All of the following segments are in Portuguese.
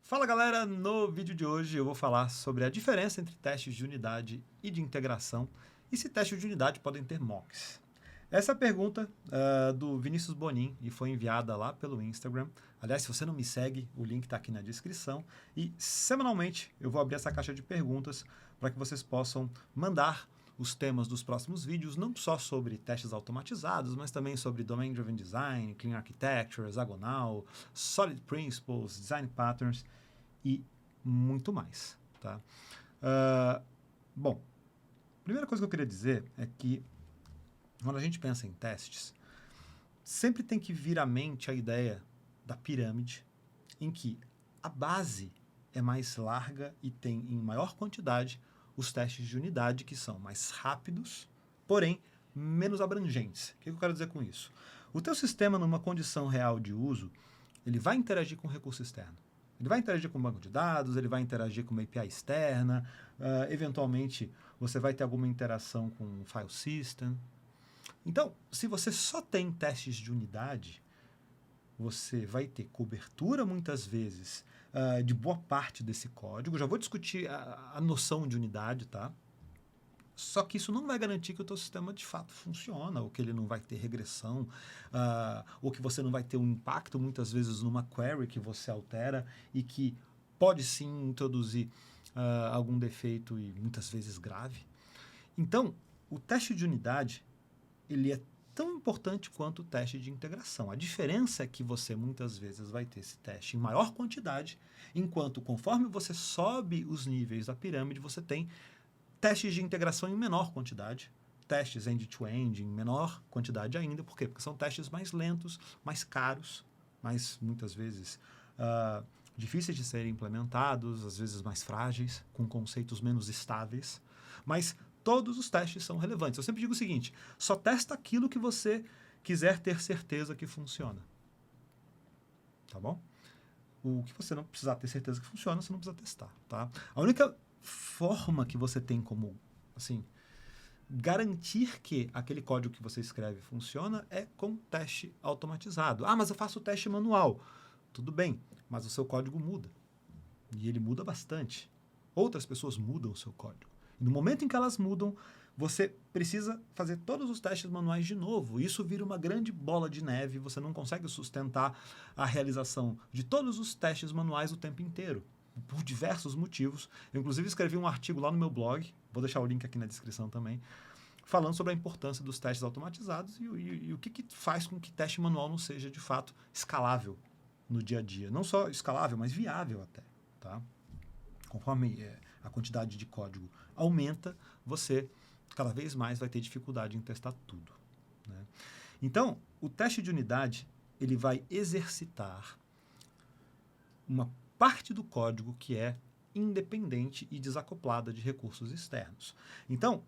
Fala galera, no vídeo de hoje eu vou falar sobre a diferença entre testes de unidade e de integração e se testes de unidade podem ter mocks. Essa é a pergunta do Vinícius Bonin e foi enviada lá pelo Instagram. Aliás, se você não me segue, o link está aqui na descrição. E semanalmente eu vou abrir essa caixa de perguntas para que vocês possam mandar os temas dos próximos vídeos, não só sobre testes automatizados, mas também sobre Domain Driven Design, Clean Architecture, Hexagonal, Solid Principles, Design Patterns e muito mais. Tá? Bom, a primeira coisa que eu queria dizer é que quando a gente pensa em testes, sempre tem que vir à mente a ideia da pirâmide, em que a base é mais larga e tem em maior quantidade os testes de unidade, que são mais rápidos, porém menos abrangentes. O que eu quero dizer com isso? O teu sistema, numa condição real de uso, ele vai interagir com o recurso externo. Ele vai interagir com o banco de dados, ele vai interagir com uma API externa, eventualmente você vai ter alguma interação com o file system. Então, se você só tem testes de unidade, você vai ter cobertura, muitas vezes, de boa parte desse código. Já vou discutir a noção de unidade, tá? Só que isso não vai garantir que o teu sistema de fato funciona, ou que ele não vai ter regressão, ou que você não vai ter um impacto, muitas vezes, numa query que você altera e que pode sim introduzir algum defeito e muitas vezes grave. Então, o teste de unidade ele é tão importante quanto o teste de integração. A diferença é que você muitas vezes vai ter esse teste em maior quantidade, enquanto conforme você sobe os níveis da pirâmide, você tem testes de integração em menor quantidade, testes end-to-end em menor quantidade ainda. Por quê? Porque são testes mais lentos, mais caros, mais muitas vezes difíceis de serem implementados, às vezes mais frágeis, com conceitos menos estáveis, mas todos os testes são relevantes. Eu sempre digo o seguinte, só testa aquilo que você quiser ter certeza que funciona. Tá bom? O que você não precisar ter certeza que funciona, você não precisa testar. Tá? A única forma que você tem como assim, garantir que aquele código que você escreve funciona é com teste automatizado. Ah, mas eu faço o teste manual. Tudo bem, mas o seu código muda. E ele muda bastante. Outras pessoas mudam o seu código. E no momento em que elas mudam, você precisa fazer todos os testes manuais de novo. Isso vira uma grande bola de neve. Você não consegue sustentar a realização de todos os testes manuais o tempo inteiro, por diversos motivos. Eu, inclusive, escrevi um artigo lá no meu blog, vou deixar o link aqui na descrição também, falando sobre a importância dos testes automatizados e o que faz com que teste manual não seja, de fato, escalável no dia a dia. Não só escalável, mas viável até. Tá? Conforme a quantidade de código aumenta, você cada vez mais vai ter dificuldade em testar tudo. Né? Então, o teste de unidade ele vai exercitar uma parte do código que é independente e desacoplada de recursos externos. Então,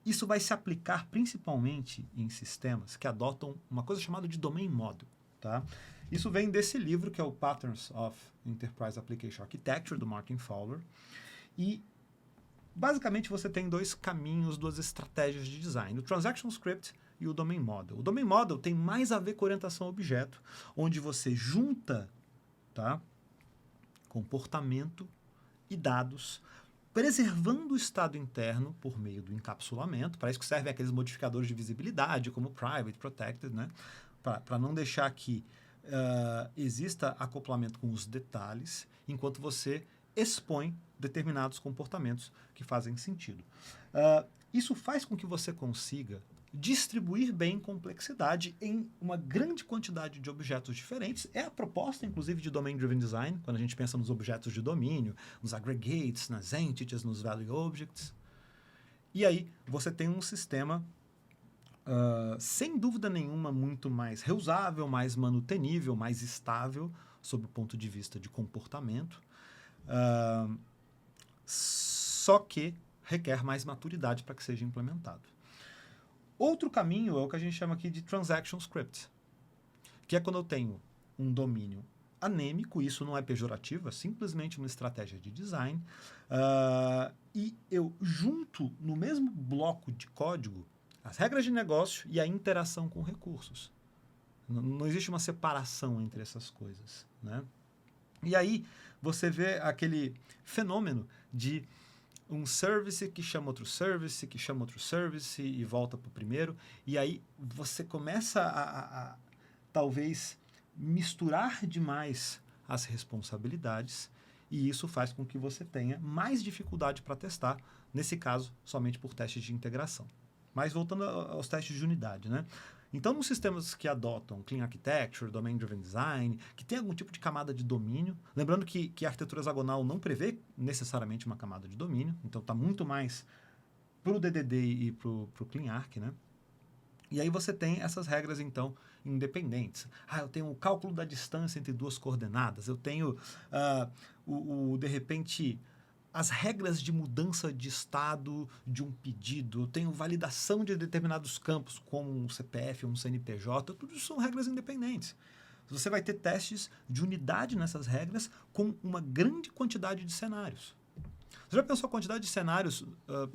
isso vai se aplicar principalmente em sistemas que adotam uma coisa chamada de Domain Model. Tá? Isso vem desse livro, que é o Patterns of Enterprise Application Architecture, do Martin Fowler. E, basicamente, você tem dois caminhos, duas estratégias de design. O Transaction Script e o Domain Model. O Domain Model tem mais a ver com orientação a objeto, onde você junta, tá, comportamento e dados, preservando o estado interno por meio do encapsulamento. Para isso que servem aqueles modificadores de visibilidade, como Private, Protected, né? Para não deixar que exista acoplamento com os detalhes, enquanto você expõe determinados comportamentos que fazem sentido. Isso faz com que você consiga distribuir bem complexidade em uma grande quantidade de objetos diferentes. É a proposta, inclusive, de Domain Driven Design, quando a gente pensa nos objetos de domínio, nos aggregates, nas entities, nos value objects. E aí você tem um sistema sem dúvida nenhuma, muito mais reusável, mais manutenível, mais estável, sob o ponto de vista de comportamento, só que requer mais maturidade para que seja implementado. Outro caminho é o que a gente chama aqui de Transaction Script, que é quando eu tenho um domínio anêmico, isso não é pejorativo, é simplesmente uma estratégia de design, e eu junto no mesmo bloco de código as regras de negócio e a interação com recursos. Não existe uma separação entre essas coisas. Né? E aí você vê aquele fenômeno de um service que chama outro service, que chama outro service e volta para o primeiro. E aí você começa a talvez misturar demais as responsabilidades e isso faz com que você tenha mais dificuldade para testar, nesse caso, somente por testes de integração. Mas voltando aos testes de unidade, né? Então, nos sistemas que adotam Clean Architecture, Domain Driven Design, que tem algum tipo de camada de domínio, lembrando que a arquitetura hexagonal não prevê necessariamente uma camada de domínio, então está muito mais para o DDD e para o Clean Arch, né? E aí você tem essas regras, então, independentes. Eu tenho o cálculo da distância entre duas coordenadas, eu tenho, de repente, as regras de mudança de estado de um pedido, eu tenho validação de determinados campos, como um CPF, um CNPJ, tudo isso são regras independentes. Você vai ter testes de unidade nessas regras com uma grande quantidade de cenários. Você já pensou a quantidade de cenários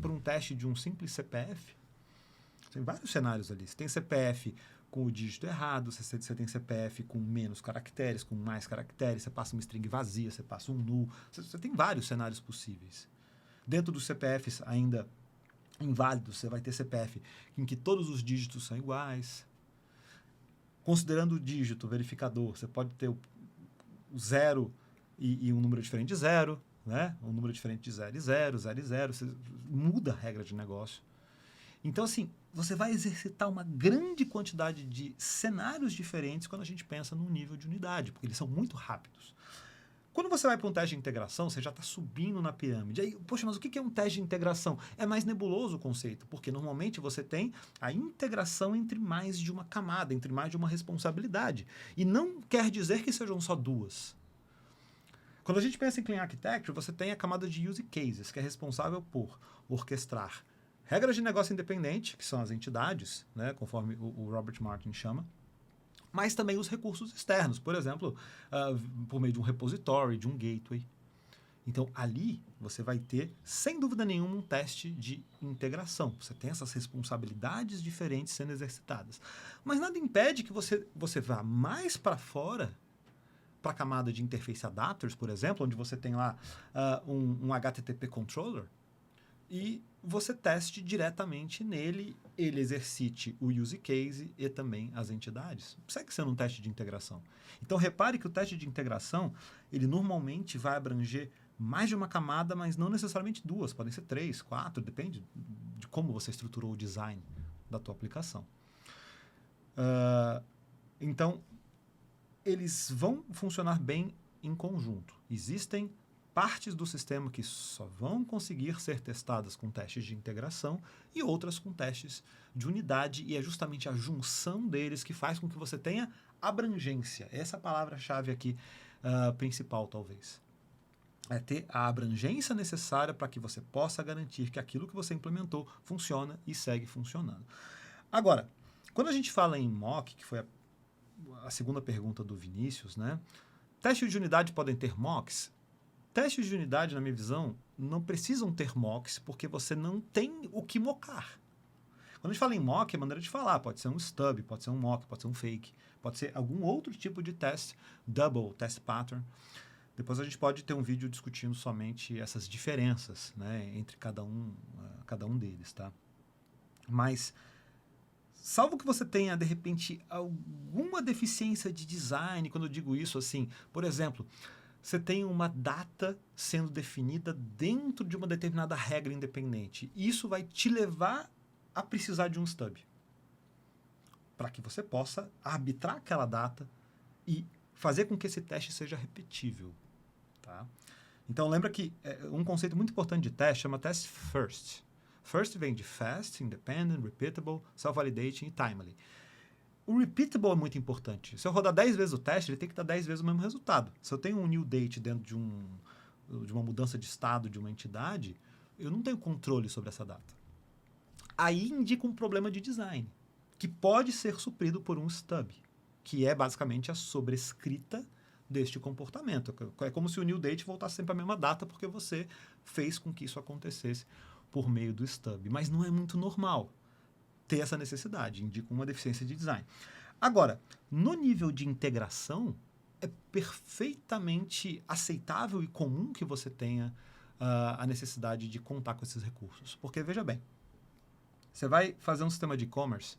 para um teste de um simples CPF? Tem vários cenários ali. Você tem CPF com o dígito errado, você tem CPF com menos caracteres, com mais caracteres, você passa uma string vazia, você passa um null. Você tem vários cenários possíveis. Dentro dos CPFs ainda inválidos, você vai ter CPF em que todos os dígitos são iguais. Considerando o dígito verificador, você pode ter o 0 e um número diferente de 0, né? Um número diferente de 0 e 0, 0 e 0. Você muda a regra de negócio. Então, assim, você vai exercitar uma grande quantidade de cenários diferentes quando a gente pensa num nível de unidade, porque eles são muito rápidos. Quando você vai para um teste de integração, você já está subindo na pirâmide. Aí, poxa, mas o que é um teste de integração? É mais nebuloso o conceito, porque normalmente você tem a integração entre mais de uma camada, entre mais de uma responsabilidade. E não quer dizer que sejam só duas. Quando a gente pensa em Clean Architecture, você tem a camada de use cases, que é responsável por orquestrar regras de negócio independente, que são as entidades, né, conforme o Robert Martin chama, mas também os recursos externos, por exemplo, por meio de um repository, de um gateway. Então, ali você vai ter, sem dúvida nenhuma, um teste de integração. Você tem essas responsabilidades diferentes sendo exercitadas. Mas nada impede que você vá mais para fora, para a camada de interface adapters, por exemplo, onde você tem lá um HTTP controller, e você teste diretamente nele, ele exercite o use case e também as entidades. Segue sendo um teste de integração. Então, repare que o teste de integração, ele normalmente vai abranger mais de uma camada, mas não necessariamente duas. Podem ser 3, 4, depende de como você estruturou o design da tua aplicação. Então, eles vão funcionar bem em conjunto. Existem partes do sistema que só vão conseguir ser testadas com testes de integração e outras com testes de unidade, e é justamente a junção deles que faz com que você tenha abrangência. Essa é a palavra-chave aqui principal, talvez. É ter a abrangência necessária para que você possa garantir que aquilo que você implementou funciona e segue funcionando. Agora, quando a gente fala em mock, que foi a segunda pergunta do Vinícius, né? Testes de unidade podem ter mocks? Testes de unidade, na minha visão, não precisam ter mocks porque você não tem o que mocar. Quando a gente fala em mock, é maneira de falar. Pode ser um stub, pode ser um mock, pode ser um fake, pode ser algum outro tipo de teste, double, test pattern. Depois a gente pode ter um vídeo discutindo somente essas diferenças, né, entre cada um deles, tá? Mas, salvo que você tenha, de repente, alguma deficiência de design, quando eu digo isso, assim, por exemplo, você tem uma data sendo definida dentro de uma determinada regra independente. E isso vai te levar a precisar de um stub, para que você possa arbitrar aquela data e fazer com que esse teste seja repetível. Tá? Então, lembra que um conceito muito importante de teste chama test first. First vem de fast, independent, repeatable, self-validating e timely. O repeatable é muito importante. Se eu rodar 10 vezes o teste, ele tem que dar 10 vezes o mesmo resultado. Se eu tenho um new date dentro de uma mudança de estado de uma entidade, eu não tenho controle sobre essa data. Aí indica um problema de design, que pode ser suprido por um stub, que é basicamente a sobrescrita deste comportamento. É como se o new date voltasse sempre à mesma data, porque você fez com que isso acontecesse por meio do stub. Mas não é muito normal ter essa necessidade, indica uma deficiência de design. Agora, no nível de integração, é perfeitamente aceitável e comum que você tenha a necessidade de contar com esses recursos. Porque, veja bem, você vai fazer um sistema de e-commerce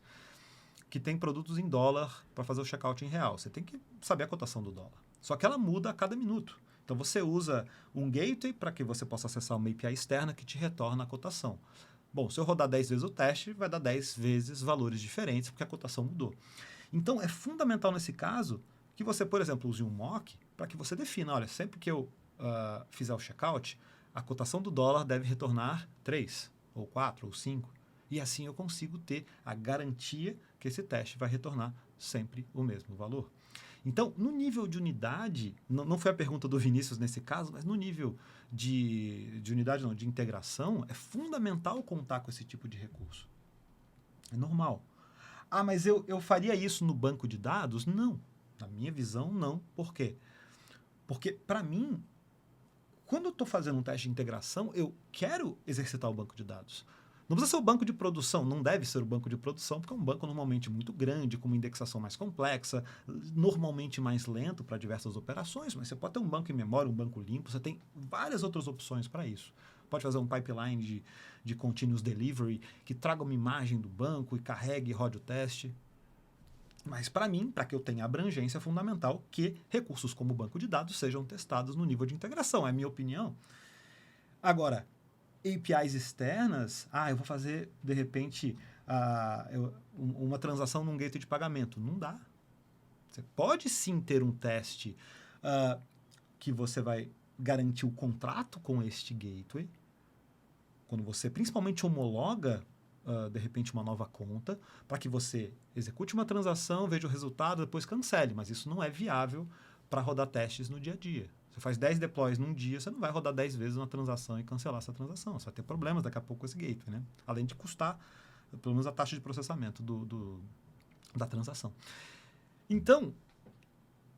que tem produtos em dólar para fazer o checkout em real. Você tem que saber a cotação do dólar. Só que ela muda a cada minuto. Então, você usa um gateway para que você possa acessar uma API externa que te retorna a cotação. Bom, se eu rodar 10 vezes o teste, vai dar 10 vezes valores diferentes, porque a cotação mudou. Então, é fundamental nesse caso que você, por exemplo, use um mock para que você defina, olha, sempre que eu fizer o checkout, a cotação do dólar deve retornar 3, ou 4, ou 5. E assim eu consigo ter a garantia que esse teste vai retornar sempre o mesmo valor. Então, no nível de unidade, não foi a pergunta do Vinícius nesse caso, mas no nível de unidade, não, de integração, é fundamental contar com esse tipo de recurso. É normal. Ah, mas eu faria isso no banco de dados? Não. Na minha visão, não. Por quê? Porque, para mim, quando eu estou fazendo um teste de integração, eu quero exercitar o banco de dados. Não precisa ser o banco de produção, não deve ser o banco de produção, porque é um banco normalmente muito grande, com uma indexação mais complexa, normalmente mais lento para diversas operações, mas você pode ter um banco em memória, um banco limpo, você tem várias outras opções para isso. Pode fazer um pipeline de continuous delivery que traga uma imagem do banco e carregue e rode o teste. Mas para mim, para que eu tenha abrangência, é fundamental que recursos como o banco de dados sejam testados no nível de integração, é a minha opinião. Agora, APIs externas, eu vou fazer, de repente, uma transação num gateway de pagamento. Não dá. Você pode sim ter um teste que você vai garantir o contrato com este gateway, quando você principalmente homologa, de repente, uma nova conta, para que você execute uma transação, veja o resultado, depois cancele. Mas isso não é viável para rodar testes no dia a dia. Você faz 10 deploys num dia, você não vai rodar 10 vezes uma transação e cancelar essa transação. Você vai ter problemas daqui a pouco com esse gateway, né? Além de custar, pelo menos, a taxa de processamento da transação. Então,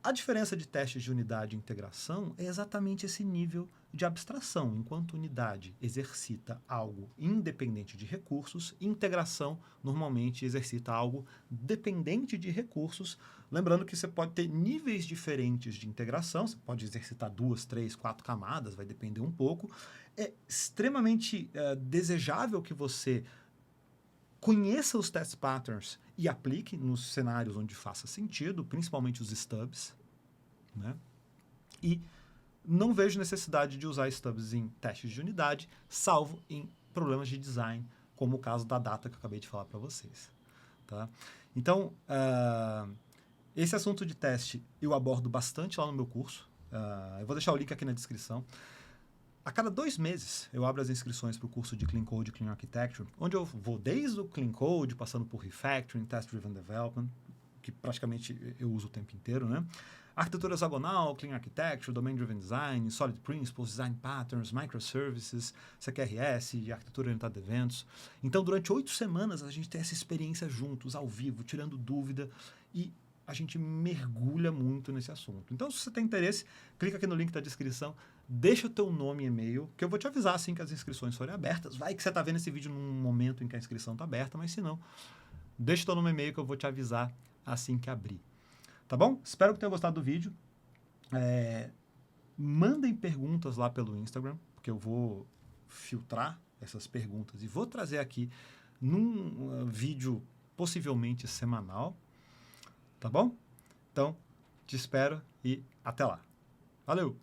a diferença de testes de unidade e integração é exatamente esse nível de abstração. Enquanto unidade exercita algo independente de recursos, integração normalmente exercita algo dependente de recursos. Lembrando que você pode ter níveis diferentes de integração, você pode exercitar 2, 3, 4 camadas, vai depender um pouco. É extremamente desejável que você conheça os test patterns e aplique nos cenários onde faça sentido, principalmente os stubs, né? E não vejo necessidade de usar stubs em testes de unidade, salvo em problemas de design, como o caso da data que eu acabei de falar para vocês. Tá? Então, esse assunto de teste eu abordo bastante lá no meu curso. Eu vou deixar o link aqui na descrição. A cada 2 meses, eu abro as inscrições para o curso de Clean Code e Clean Architecture, onde eu vou desde o Clean Code, passando por Refactoring, Test Driven Development, que praticamente eu uso o tempo inteiro, né? Arquitetura hexagonal, Clean Architecture, Domain Driven Design, Solid Principles, Design Patterns, Microservices, CQRS, Arquitetura Orientada a Eventos. Então, durante 8 semanas, a gente tem essa experiência juntos, ao vivo, tirando dúvida, e a gente mergulha muito nesse assunto. Então, se você tem interesse, clica aqui no link da descrição, deixa o teu nome e e-mail, que eu vou te avisar assim que as inscrições forem abertas. Vai que você está vendo esse vídeo num momento em que a inscrição está aberta, mas se não, deixa o teu nome e e-mail que eu vou te avisar assim que abrir. Tá bom? Espero que tenham gostado do vídeo. Mandem perguntas lá pelo Instagram, porque eu vou filtrar essas perguntas e vou trazer aqui num vídeo possivelmente semanal. Tá bom? Então, te espero e até lá. Valeu!